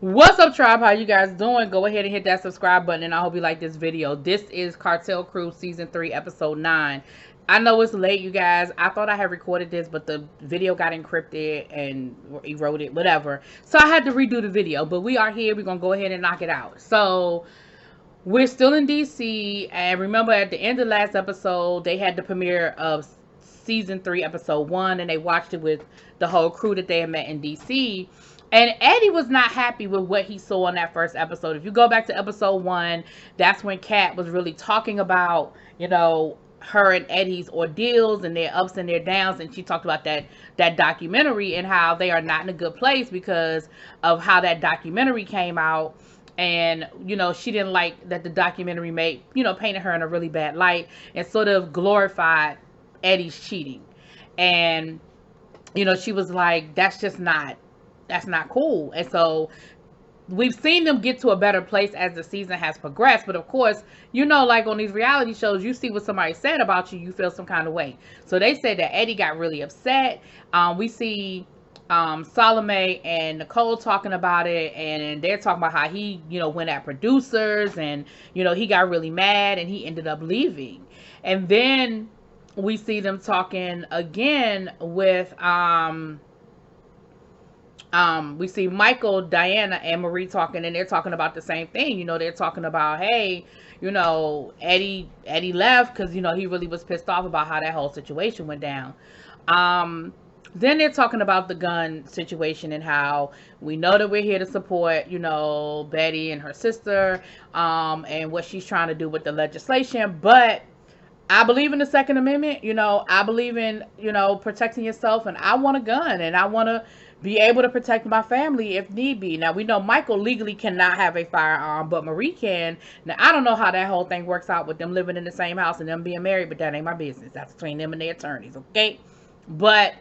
What's up, tribe? How you guys doing? Go ahead and hit that subscribe button, and I hope you like this video. This is Cartel Crew Season 3, Episode 9. I know it's late, you guys. I thought I had recorded this, but the video got encrypted and eroded, whatever. So I had to redo the video, but we are here. We're going to go ahead and knock it out. So we're still in DC, and remember at the end of last episode, they had the premiere of Season 3, Episode 1, and they watched it with the whole crew that they had met in DC. And Eddie was not happy with what he saw in that first episode. If you go back to episode 1, that's when Kat was really talking about, her and Eddie's ordeals and their ups and their downs. And she talked about that documentary and how they are not in a good place because of how that documentary came out. And, she didn't like that the documentary painted her in a really bad light and sort of glorified Eddie's cheating. And, she was like, that's not cool. And so we've seen them get to a better place as the season has progressed. But of course, like on these reality shows, you see what somebody said about you, you feel some kind of way. So they said that Eddie got really upset. We see Salome and Nicole talking about it, and they're talking about how he, went at producers, and, he got really mad and he ended up leaving. And then we see them talking again with we see Michael, Diana, and Marie talking, and they're talking about the same thing. They're talking about, hey, Eddie left because, he really was pissed off about how that whole situation went down. Then they're talking about the gun situation and how we know that we're here to support, Betty and her sister, and what she's trying to do with the legislation. But I believe in the Second Amendment. I believe in, protecting yourself, and I want a gun, and I want to be able to protect my family if need be. Now, we know Michael legally cannot have a firearm, but Marie can. Now, I don't know how that whole thing works out with them living in the same house and them being married, but that ain't my business. That's between them and their attorneys, okay? But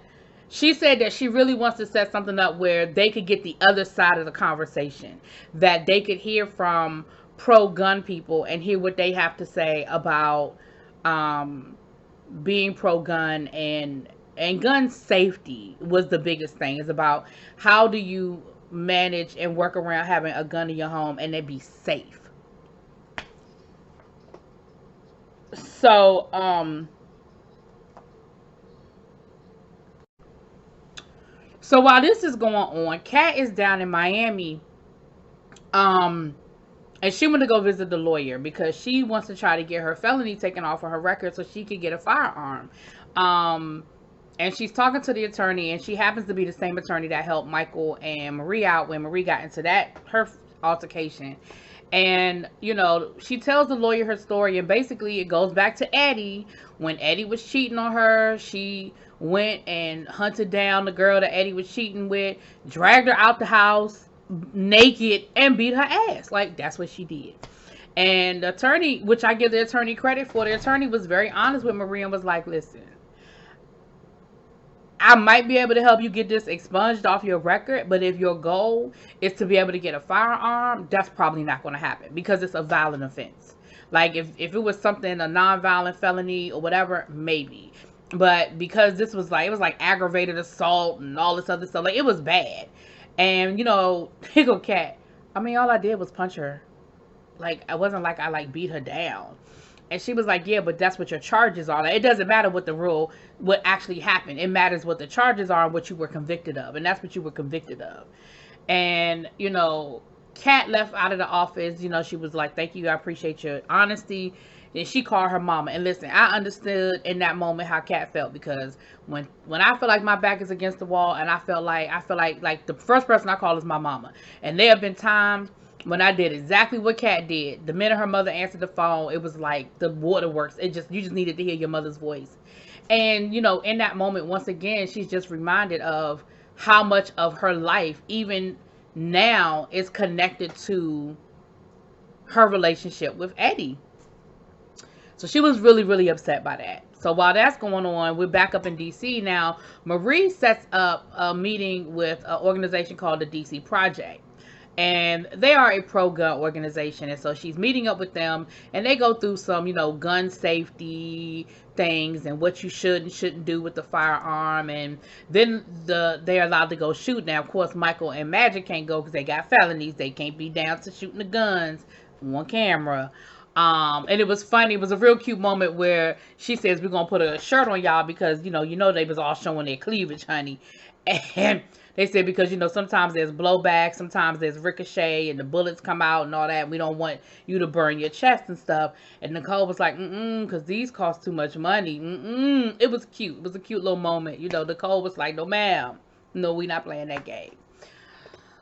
she said that she really wants to set something up where they could get the other side of the conversation, that they could hear from pro-gun people and hear what they have to say about being pro-gun, and gun safety was the biggest thing. It's about how do you manage and work around having a gun in your home and it be safe. So while this is going on, Kat is down in Miami, and she went to go visit the lawyer because she wants to try to get her felony taken off of her record so she could get a firearm. And she's talking to the attorney, and she happens to be the same attorney that helped Michael and Marie out when Marie got into her altercation. And, she tells the lawyer her story, and basically it goes back to Eddie. When Eddie was cheating on her, she went and hunted down the girl that Eddie was cheating with, dragged her out the house naked, and beat her ass. Like, that's what she did. And the attorney, which I give the attorney credit for, the attorney was very honest with Marie and was like, listen, I might be able to help you get this expunged off your record, but if your goal is to be able to get a firearm, that's probably not going to happen because it's a violent offense. Like, if it was something, a non-violent felony or whatever, maybe. But because this was like, it was like aggravated assault and all this other stuff, like, it was bad. And, here go Kat. I mean, all I did was punch her. Like, it wasn't like I, beat her down. And she was like, yeah, but that's what your charges are. Like, it doesn't matter what actually happened. It matters what the charges are and what you were convicted of. And that's what you were convicted of. And, Kat left out of the office. She was like, thank you. I appreciate your honesty. And she called her mama. And listen, I understood in that moment how Kat felt, because when I feel like my back is against the wall and I feel like the first person I call is my mama. And there have been times when I did exactly what Kat did. The minute her mother answered the phone, it was like the waterworks. You just needed to hear your mother's voice. And, in that moment, once again, she's just reminded of how much of her life, even now, is connected to her relationship with Eddie. So she was really, really upset by that. So while that's going on, we're back up in DC now. Marie sets up a meeting with an organization called the DC Project. and they are a pro-gun organization. And so she's meeting up with them, and they go through some, gun safety things and what you should and shouldn't do with the firearm. And then they're allowed to go shoot. Now, of course, Michael and Magic can't go because they got felonies. They can't be down to shooting the guns on camera. And it was funny. It was a real cute moment where she says, we're going to put a shirt on y'all because, they was all showing their cleavage, honey. And they said, because, sometimes there's blowback, sometimes there's ricochet and the bullets come out and all that. We don't want you to burn your chest and stuff. And Nicole was like, because these cost too much money. It was cute. It was a cute little moment. Nicole was like, no, ma'am. No, we not playing that game.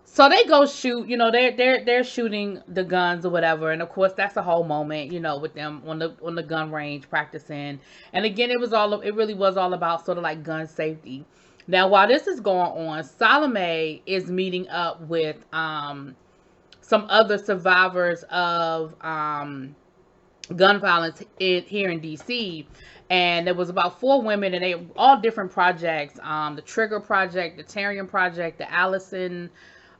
So they go shoot, they're shooting the guns or whatever, and of course that's a whole moment, with them on the gun range practicing. And again, it really was all about sort of like gun safety. Now, while this is going on, Salome is meeting up with some other survivors of gun violence here in DC. And there was about 4 women, and they all different projects. The Trigger Project, the Tyrion Project, the Allison,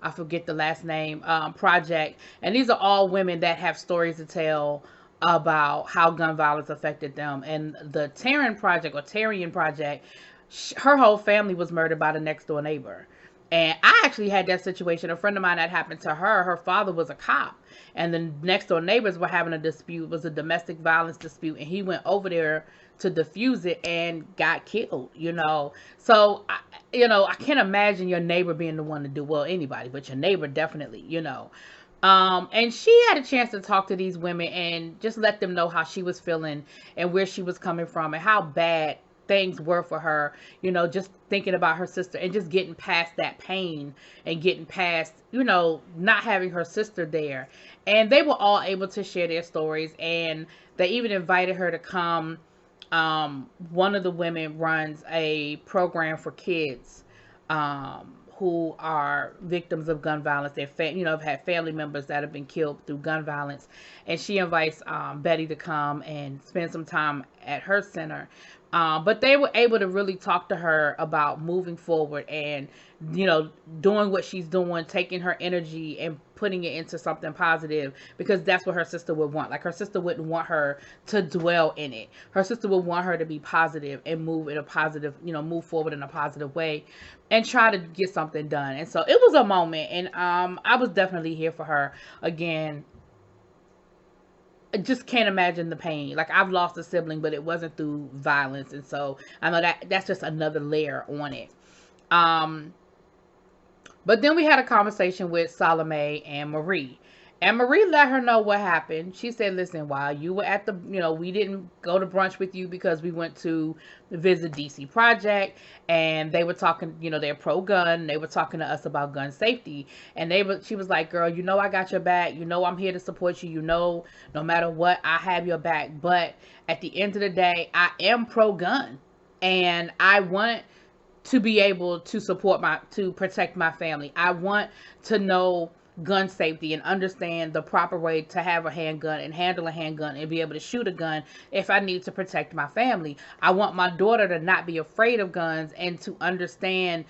I forget the last name, project. And these are all women that have stories to tell about how gun violence affected them. And the Tyrion Project, her whole family was murdered by the next door neighbor. And I actually had that situation. A friend of mine, that happened to her. Her father was a cop, and the next door neighbors were having a dispute. It was a domestic violence dispute, and he went over there to diffuse it and got killed, So, I can't imagine your neighbor being the one to do, well, anybody, but your neighbor definitely, And she had a chance to talk to these women and just let them know how she was feeling and where she was coming from and how bad things were for her, just thinking about her sister and just getting past that pain and getting past, not having her sister there. And they were all able to share their stories, and they even invited her to come. One of the women runs a program for kids who are victims of gun violence. They've have had family members that have been killed through gun violence, and she invites Betty to come and spend some time at her center. But they were able to really talk to her about moving forward and, doing what she's doing, taking her energy and putting it into something positive, because that's what her sister would want. Like, her sister wouldn't want her to dwell in it. Her sister would want her to be positive and move in a positive, move forward in a positive way and try to get something done. And so it was a moment, and I was definitely here for her. Again, I just can't imagine the pain. Like, I've lost a sibling, but it wasn't through violence. And so I know that's just another layer on it. But then we had a conversation with Salome and Marie. And Marie let her know what happened. She said, listen, while you were at the, we didn't go to brunch with you because we went to visit DC Project, and they were talking, they're pro-gun. They were talking to us about gun safety. And she was like, girl, I got your back. I'm here to support you. No matter what, I have your back. But at the end of the day, I am pro-gun, and I want to be able to to protect my family. I want to know gun safety and understand the proper way to have a handgun and handle a handgun and be able to shoot a gun if I need to protect my family. I want my daughter to not be afraid of guns and to understand,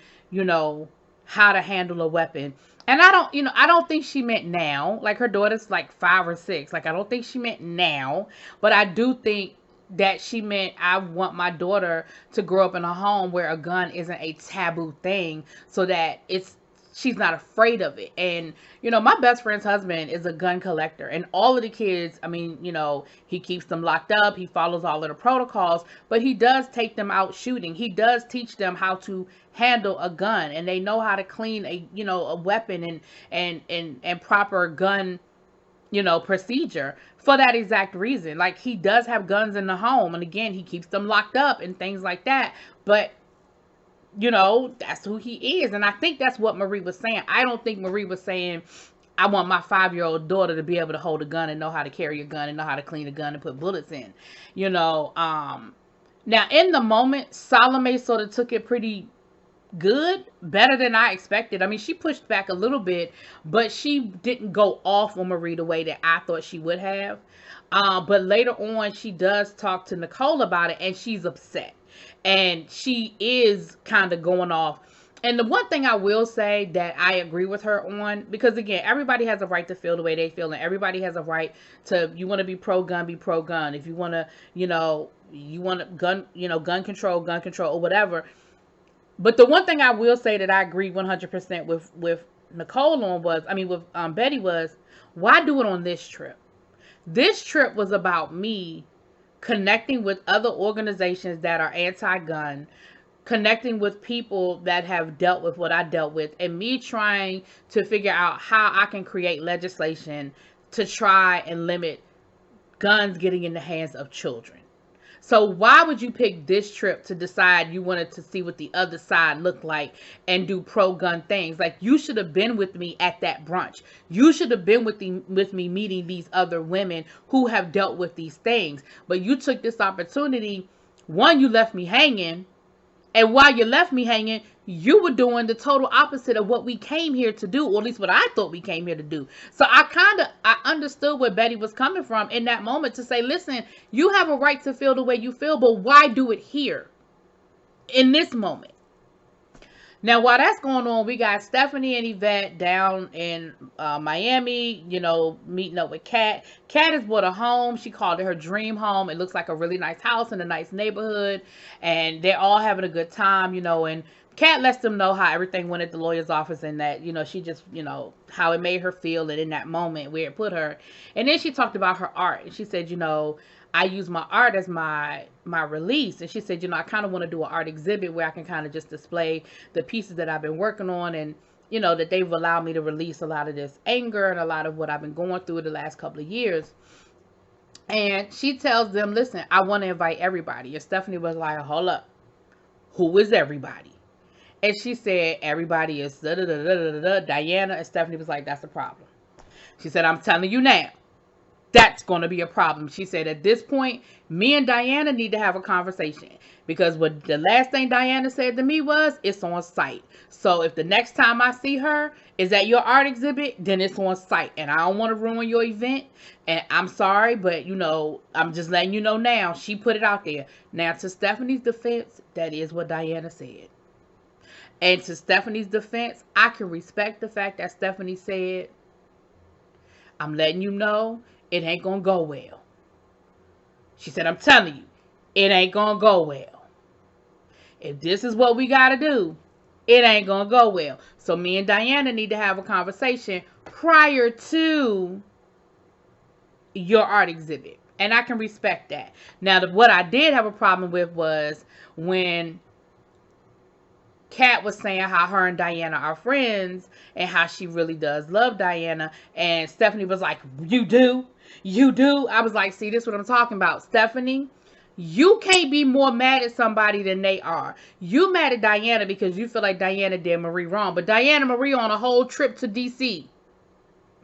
how to handle a weapon. And I don't think she meant now. Like, her daughter's like 5 or 6. Like, I don't think she meant now, but I do think that she meant I want my daughter to grow up in a home where a gun isn't a taboo thing, so that she's not afraid of it. And, my best friend's husband is a gun collector, and all of the kids, he keeps them locked up. He follows all of the protocols, but he does take them out shooting. He does teach them how to handle a gun, and they know how to clean a weapon and proper gun, procedure for that exact reason. Like, he does have guns in the home, and again, he keeps them locked up and things like that. But that's who he is. And I think that's what Marie was saying. I don't think Marie was saying, I want my 5-year-old daughter to be able to hold a gun and know how to carry a gun and know how to clean a gun and put bullets in. Now, in the moment, Salome sort of took it pretty good, better than I expected. I mean, she pushed back a little bit, but she didn't go off on Marie the way that I thought she would have. But later on, she does talk to Nicole about it, and she's upset. And she is kind of going off And the one thing I will say that I agree with her on, because again, everybody has a right to feel the way they feel, and everybody has a right to, you want to be pro-gun, be pro-gun. If you want to, you want to gun control, or whatever. But the one thing I will say that I agree 100% with Nicole on was, with Betty was, why do it on this trip? This trip was about me connecting with other organizations that are anti-gun, connecting with people that have dealt with what I dealt with, and me trying to figure out how I can create legislation to try and limit guns getting in the hands of children. So why would you pick this trip to decide you wanted to see what the other side looked like and do pro-gun things? Like, you should have been with me at that brunch. You should have been with me meeting these other women who have dealt with these things. But you took this opportunity. One, you left me hanging. And while you left me hanging, you were doing the total opposite of what we came here to do, or at least what I thought we came here to do. So I understood where Betty was coming from in that moment to say, listen, you have a right to feel the way you feel, but why do it here in this moment? Now, while that's going on, we got Stephanie and Yvette down in Miami, meeting up with Kat. Kat has bought a home. She called it her dream home. It looks like a really nice house in a nice neighborhood. And they're all having a good time, and Kat lets them know how everything went at the lawyer's office, and that, she just, how it made her feel, and in that moment where it put her. And then she talked about her art. And she said, I use my art as my release. And she said, I kind of want to do an art exhibit where I can kind of just display the pieces that I've been working on, and, that they've allowed me to release a lot of this anger and a lot of what I've been going through the last couple of years. And she tells them, listen, I want to invite everybody. And Stephanie was like, hold up. Who is everybody? And she said, everybody is Diana. And Stephanie was like, that's a problem. She said, I'm telling you now. That's going to be a problem. She said, at this point, me and Diana need to have a conversation, because what the last thing Diana said to me was, it's on site. So if the next time I see her is at your art exhibit, then it's on site, and I don't want to ruin your event. And I'm sorry, but I'm just letting you know now. She put it out there. Now, to Stephanie's defense, that is what Diana said. And to Stephanie's defense, I can respect the fact that Stephanie said, I'm letting you know, it ain't gonna go well. She said, I'm telling you, it ain't gonna go well. If this is what we gotta do, it ain't gonna go well. So me and Diana need to have a conversation prior to your art exhibit. And I can respect that. Now, what I did have a problem with was when Kat was saying how her and Diana are friends and how she really does love Diana. And Stephanie was like, you do? You do? I was like, see, this is what I'm talking about. Stephanie, you can't be more mad at somebody than they are. You mad at Diana because you feel like Diana did Marie wrong. But Diana and Marie on a whole trip to D.C.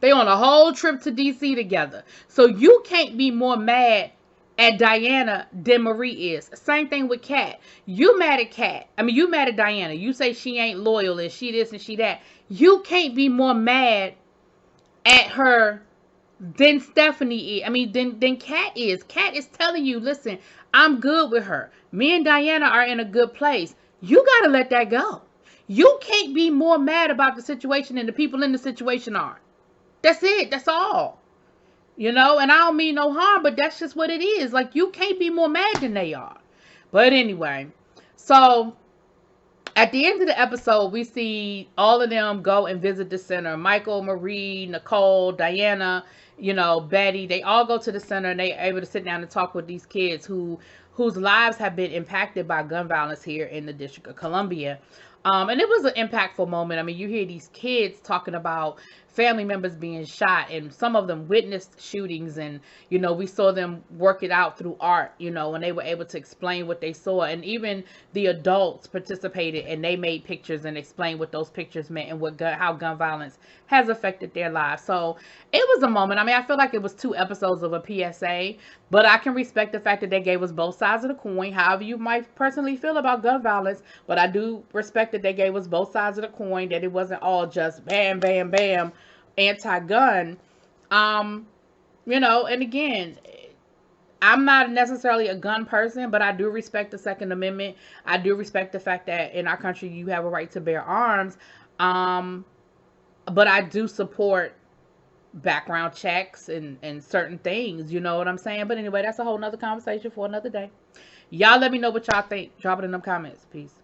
They on a whole trip to D.C. together. So you can't be more mad at Diana than Marie is. Same thing with Kat. You mad at Kat. You mad at Diana. You say she ain't loyal and she this and she that. You can't be more mad at her than Stephanie is. Than Kat is. Kat is telling you, listen, I'm good with her. Me and Diana are in a good place. You got to let that go. You can't be more mad about the situation than the people in the situation are. That's it. That's all. And I don't mean no harm, but that's just what it is. Like, you can't be more mad than they are. But anyway, so at the end of the episode, we see all of them go and visit the center. Michael, Marie, Nicole, Diana, Betty, they all go to the center, and they're able to sit down and talk with these kids whose lives have been impacted by gun violence here in the District of Columbia. And it was an impactful moment. You hear these kids talking about family members being shot, and some of them witnessed shootings, and we saw them work it out through art, and they were able to explain what they saw, and even the adults participated, and they made pictures and explained what those pictures meant and how gun violence has affected their lives. So it was a moment. I feel like it was 2 episodes of a PSA, but I can respect the fact that they gave us both sides of the coin, however you might personally feel about gun violence. But I do respect that they gave us both sides of the coin, that it wasn't all just bam, bam, bam, anti-gun. And again, I'm not necessarily a gun person, but I do respect the Second Amendment. I do respect the fact that in our country you have a right to bear arms. Um, but I do support background checks and certain things. You know what I'm saying? But anyway, that's a whole nother conversation for another day. Y'all let me know what y'all think. Drop it in them comments. Peace.